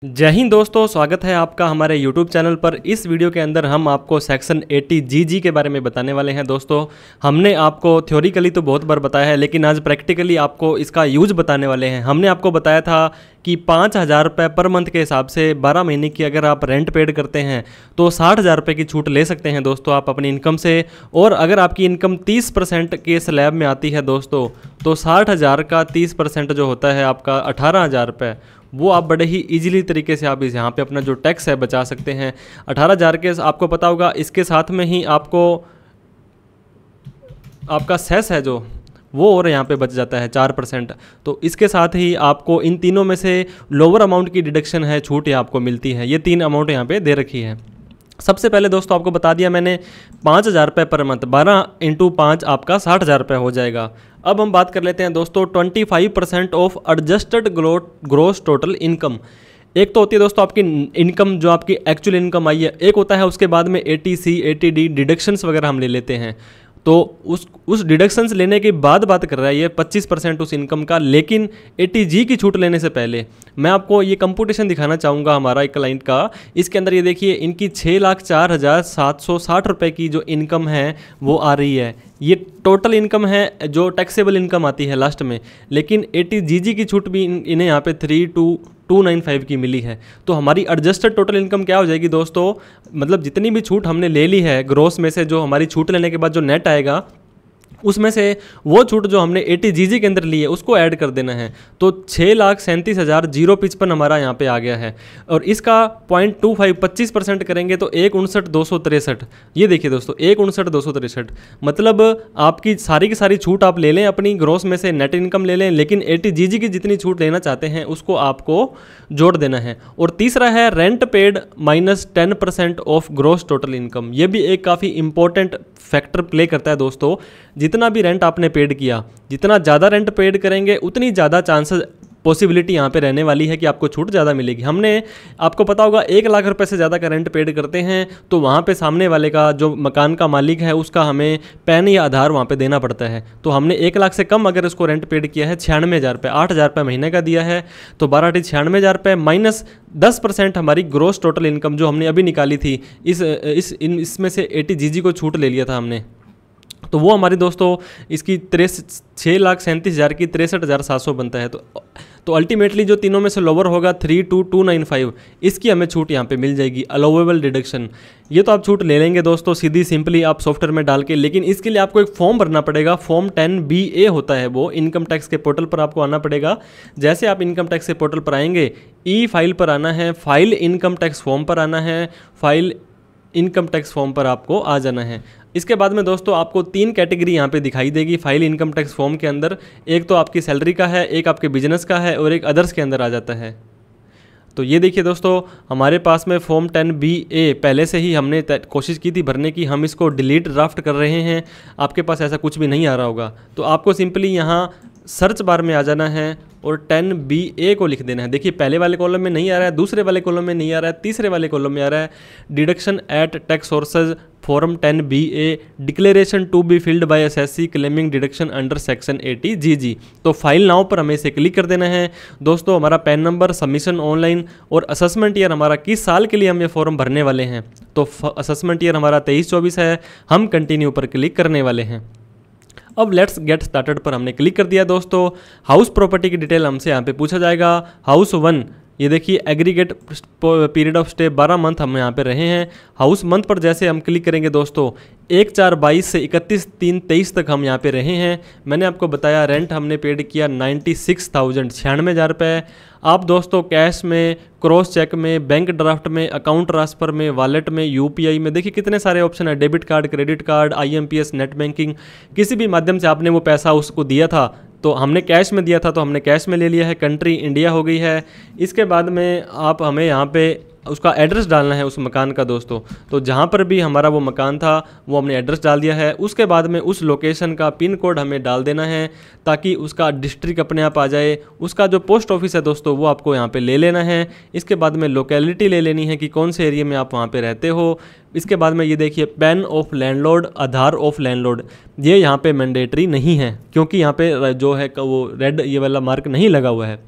जय हिंद दोस्तों, स्वागत है आपका हमारे YouTube चैनल पर। इस वीडियो के अंदर हम आपको सेक्शन 80 GG के बारे में बताने वाले हैं। दोस्तों, हमने आपको थ्योरिकली तो बहुत बार बताया है, लेकिन आज प्रैक्टिकली आपको इसका यूज बताने वाले हैं। हमने आपको बताया था कि 5,000 रुपये पर मंथ के हिसाब से 12 महीने की अगर आप रेंट पेड करते हैं तो 60,000 रुपये की छूट ले सकते हैं दोस्तों आप अपनी इनकम से। और अगर आपकी इनकम 30% के स्लैब में आती है दोस्तों, तो 60,000 का 30% जो होता है आपका 18,000 रुपये, वो आप बड़े ही इजीली तरीके से आप इस यहाँ पे अपना जो टैक्स है बचा सकते हैं। 18,000 के आपको पता होगा, इसके साथ में ही आपको आपका सेस है जो वो और यहाँ पे बच जाता है 4%। तो इसके साथ ही आपको इन तीनों में से लोअर अमाउंट की डिडक्शन है, छूट यहाँ आपको मिलती है। ये 3 अमाउंट यहाँ पे दे रखी है। सबसे पहले दोस्तों आपको बता दिया मैंने 5,000 रुपये पर मंथ, 12 × 5 आपका 60,000 रुपये हो जाएगा। अब हम बात कर लेते हैं दोस्तों 25% of adjusted gross total income. एक तो होती है दोस्तों आपकी इनकम, जो आपकी एक्चुअल इनकम आई है। एक होता है उसके बाद में 80C 80D डिडक्शंस वगैरह हम ले लेते हैं। तो उस डिडक्शंस लेने के बाद बात कर रहा है ये 25% उस इनकम का। लेकिन 80G की छूट लेने से पहले मैं आपको ये कंप्यूटेशन दिखाना चाहूँगा हमारा एक क्लाइंट का। इसके अंदर ये देखिए, इनकी 6,04,760 रुपये की जो इनकम है वो आ रही है। ये टोटल इनकम है जो टैक्सेबल इनकम आती है लास्ट में। लेकिन 80GG की छूट भी इन्हें यहाँ पे 3,295 की मिली है। तो हमारी एडजस्टेड टोटल इनकम क्या हो जाएगी दोस्तों, मतलब जितनी भी छूट हमने ले ली है ग्रोस में से, जो हमारी छूट लेने के बाद जो नेट आएगा उसमें से वो छूट जो हमने 80GG के अंदर ली है उसको ऐड कर देना है। तो 6,37,055 हमारा यहाँ पे आ गया है। और इसका 25% करेंगे तो 1,59,263। ये देखिए दोस्तों, 1,59,263। मतलब आपकी सारी की सारी छूट आप ले लें अपनी ग्रोस में से, नेट इनकम ले लें, लेकिन 80GG की जितनी छूट लेना चाहते हैं उसको आपको जोड़ देना है। और तीसरा है rent paid minus 10% of gross total income. ये भी एक काफ़ी इंपॉर्टेंट फैक्टर प्ले करता है दोस्तों। जितना भी रेंट आपने पेड किया, जितना ज़्यादा रेंट पेड करेंगे उतनी ज़्यादा चांसेस पॉसिबिलिटी यहाँ पे रहने वाली है कि आपको छूट ज़्यादा मिलेगी। हमने आपको पता होगा 1 लाख रुपए से ज़्यादा का रेंट पेड करते हैं तो वहाँ पे सामने वाले का जो मकान का मालिक है उसका हमें पैन या आधार वहाँ पे देना पड़ता है। तो हमने 1 लाख से कम अगर उसको रेंट पेड किया है 96,000 रुपये, 8,000 रुपये महीने का दिया है, तो 12 × 96,000 रुपये माइनस 10% हमारी ग्रोस टोटल इनकम जो हमने अभी निकाली थी, इसमें से 80GG को छूट ले लिया था हमने। तो वो हमारी दोस्तों इसकी 6,37,000 की 63,700 बनता है। तो अल्टीमेटली जो तीनों में से लोअर होगा 3,295, इसकी हमें छूट यहाँ पे मिल जाएगी, अलाउेबल डिडक्शन। ये तो आप छूट ले लेंगे दोस्तों सीधी सिंपली आप सॉफ्टवेयर में डाल के। लेकिन इसके लिए आपको एक फॉर्म भरना पड़ेगा। फॉर्म 10BA होता है, वो इनकम टैक्स के पोर्टल पर आपको आना पड़ेगा। जैसे आप इनकम टैक्स के पोर्टल पर आएंगे, फाइल पर आना है, फाइल इनकम टैक्स फॉर्म पर आना है, फाइल इनकम टैक्स फॉर्म पर आपको आ जाना है। इसके बाद में दोस्तों आपको 3 कैटेगरी यहाँ पे दिखाई देगी फाइल इनकम टैक्स फॉर्म के अंदर। एक तो आपकी सैलरी का है, एक आपके बिजनेस का है, और एक अदर्स के अंदर आ जाता है। तो ये देखिए दोस्तों, हमारे पास में फॉर्म 10BA पहले से ही हमने कोशिश की थी भरने की, हम इसको डिलीट ड्राफ्ट कर रहे हैं। आपके पास ऐसा कुछ भी नहीं आ रहा होगा, तो आपको सिंपली यहाँ सर्च बार में आ जाना है और 10BA को लिख देना है। देखिए पहले वाले कॉलम में नहीं आ रहा है, दूसरे वाले कॉलम में नहीं आ रहा है, तीसरे वाले कॉलम में आ रहा है deduction at tax sources form 10BA declaration to be filled by assessee claiming deduction under section 80GG। तो फाइल नाउ पर हमें इसे क्लिक कर देना है। दोस्तों हमारा पैन नंबर, सबमिशन ऑनलाइन और असेसमेंट ईयर हमारा किस साल के लिए हम ये फॉर्म भरने वाले हैं, तो असेसमेंट ईयर हमारा 23-24 है। हम कंटिन्यू पर क्लिक करने वाले हैं। अब लेट्स गेट स्टार्टेड पर हमने क्लिक कर दिया दोस्तों। हाउस प्रॉपर्टी की डिटेल हमसे यहाँ पे पूछा जाएगा। हाउस 1, ये देखिए aggregate period of stay 12 month हम यहाँ पे रहे हैं। हाउस मंथ पर जैसे हम क्लिक करेंगे दोस्तों, 1/4/22 से 31/3/23 तक हम यहाँ पे रहे हैं। मैंने आपको बताया रेंट हमने पेड किया 96,096 रुपये। आप दोस्तों कैश में, क्रॉस चेक में, बैंक ड्राफ्ट में, अकाउंट ट्रांसफ़र में, वॉलेट में, UPI में, देखिए कितने सारे ऑप्शन है। Debit card, credit card, IMPS, net banking, किसी भी माध्यम से आपने वो पैसा उसको दिया था। तो हमने कैश में दिया था तो हमने कैश में ले लिया है। कंट्री इंडिया हो गई है। इसके बाद में आप हमें यहाँ पे उसका एड्रेस डालना है उस मकान का दोस्तों। तो जहाँ पर भी हमारा वो मकान था वो हमने एड्रेस डाल दिया है। उसके बाद में उस लोकेशन का पिन कोड हमें डाल देना है ताकि उसका डिस्ट्रिक्ट अपने आप आ जाए। उसका जो पोस्ट ऑफिस है दोस्तों वो आपको यहाँ पे ले लेना है। इसके बाद में लोकेलिटी ले लेनी है कि कौन से एरिया में आप वहाँ पे रहते हो। इसके बाद में ये देखिए pan of landlord, Aadhaar of landlord, ये यहाँ पे मैंडेटरी नहीं है क्योंकि यहाँ पे जो है वो रेड ये वाला मार्क नहीं लगा हुआ है।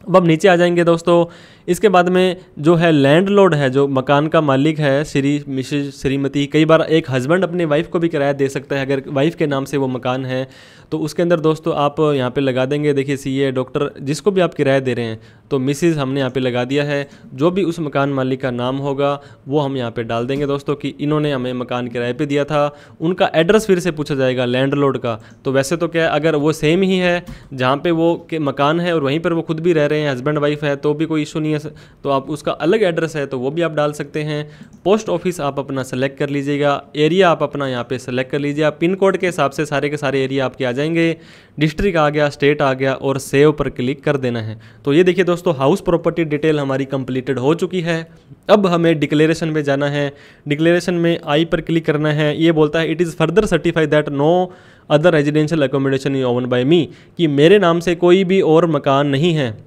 अब नीचे आ जाएंगे दोस्तों, इसके बाद में जो है लैंडलॉर्ड है, जो मकान का मालिक है, श्री मिसेज श्रीमती, कई बार एक हस्बैंड अपनी वाइफ को भी किराया दे सकता है अगर वाइफ के नाम से वो मकान है। तो उसके अंदर दोस्तों आप यहाँ पे लगा देंगे, देखिए सीए, डॉक्टर, जिसको भी आप किराया दे रहे हैं तो मिसेज हमने यहाँ पे लगा दिया है। जो भी उस मकान मालिक का नाम होगा वो हम यहाँ पे डाल देंगे दोस्तों कि इन्होंने हमें मकान किराए पे दिया था। उनका एड्रेस फिर से पूछा जाएगा लैंडलॉर्ड का। तो वैसे तो क्या, अगर वो सेम ही है जहाँ पे वो के मकान है और वहीं पर वो खुद भी रह रहे हैं, हस्बैंड वाइफ है, तो भी कोई इशू नहीं है। तो आप उसका अलग एड्रेस है तो वो भी आप डाल सकते हैं। पोस्ट ऑफिस आप अपना सेलेक्ट कर लीजिएगा, एरिया आप अपना यहाँ पे सेलेक्ट कर लीजिए। पिन कोड के हिसाब से सारे के सारे एरिया आपके आ जाएंगे, डिस्ट्रिक्ट आ गया, स्टेट आ गया, और सेव पर क्लिक कर देना है। तो ये देखिए दोस्तों, हाउस प्रॉपर्टी डिटेल हमारी कंप्लीटेड हो चुकी है। अब हमें डिक्लेरेशन में जाना है। डिक्लेरेशन में आई पर क्लिक करना है। ये बोलता है it is further certified that no other residential accommodation is owned by me, कि मेरे नाम से कोई भी और मकान नहीं है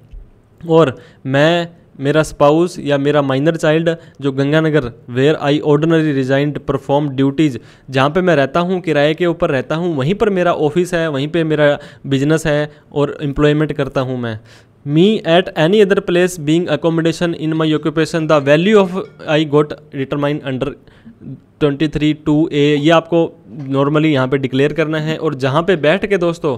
और मैं, मेरा स्पाउस या मेरा माइनर चाइल्ड जो Ganganagar where I ordinary resigned perform duties, जहाँ पे मैं रहता हूँ, किराए के ऊपर रहता हूँ, वहीं पर मेरा ऑफिस है, वहीं पे मेरा बिजनेस है और एम्प्लॉयमेंट करता हूँ मैं। Me at any other place being accommodation in my occupation the value of I got determine under 23(2)(a, ये आपको नॉर्मली यहाँ पे डिक्लेयर करना है। और जहाँ पे बैठ के दोस्तों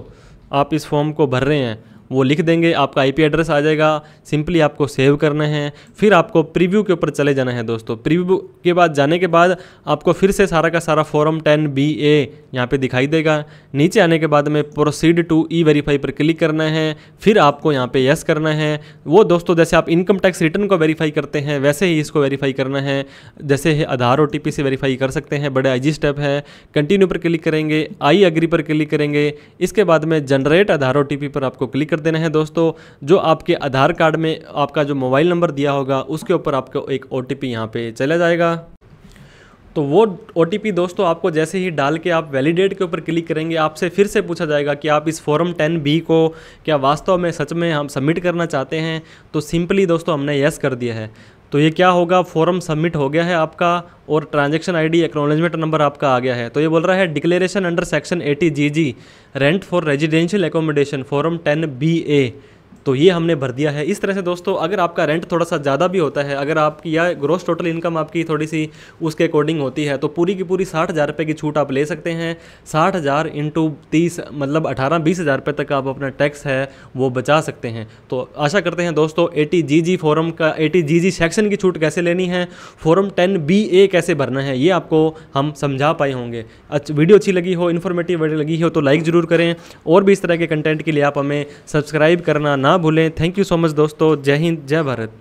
आप इस फॉर्म को भर रहे हैं वो लिख देंगे, आपका आईपी एड्रेस आ जाएगा। सिंपली आपको सेव करना है, फिर आपको प्रीव्यू के ऊपर चले जाना है दोस्तों। प्रीव्यू के बाद जाने के बाद आपको फिर से सारा का सारा फॉर्म 10(b)(a यहाँ पे दिखाई देगा। नीचे आने के बाद में प्रोसीड टू ई वेरीफाई पर क्लिक करना है, फिर आपको यहाँ पे यस करना है। वो दोस्तों जैसे आप इनकम टैक्स रिटर्न को वेरीफाई करते हैं वैसे ही इसको वेरीफाई करना है। जैसे आधार OTP से वेरीफाई कर सकते हैं, बड़े ईजी स्टेप है। कंटिन्यू पर क्लिक करेंगे, आई एग्री पर क्लिक करेंगे, इसके बाद में जनरेट आधार OTP पर आपको क्लिक कर देना है दोस्तों। जो आपके आधार कार्ड में आपका जो मोबाइल नंबर दिया होगा उसके ऊपर आपको एक OTP यहाँ पे चला जाएगा। तो वो OTP दोस्तों आपको जैसे ही डाल के आप वैलिडेट के ऊपर क्लिक करेंगे, आपसे फिर से पूछा जाएगा कि आप इस फॉर्म 10(b) को क्या वास्तव में सच में हम सबमिट करना चाहते हैं। तो सिंपली दोस्तों हमने यस कर दिया है। तो ये क्या होगा, फॉर्म सबमिट हो गया है आपका और ट्रांजैक्शन ID एक्नॉलेजमेंट नंबर आपका आ गया है। तो ये बोल रहा है declaration under section 80GG rent for residential accommodation form 10(b)(a, तो ये हमने भर दिया है। इस तरह से दोस्तों अगर आपका रेंट थोड़ा सा ज़्यादा भी होता है, अगर आपकी या ग्रॉस टोटल इनकम आपकी थोड़ी सी उसके अकॉर्डिंग होती है, तो पूरी की पूरी 60,000 रुपये की छूट आप ले सकते हैं। 60,000 इंटू 30 मतलब 18-20 हज़ार रुपये तक आप अपना टैक्स है वो बचा सकते हैं। तो आशा करते हैं दोस्तों 80GG फॉर्म का 80GG सेक्शन की छूट कैसे लेनी है, फॉर्म 10(b)(a कैसे भरना है, ये आपको हम समझा पाए होंगे। वीडियो अच्छी लगी हो, इन्फॉर्मेटिव वीडियो लगी हो तो लाइक ज़रूर करें, और भी इस तरह के कंटेंट के लिए आप हमें सब्सक्राइब करना ना भूलें। थैंक यू सो मच दोस्तों। जय हिंद, जय भारत।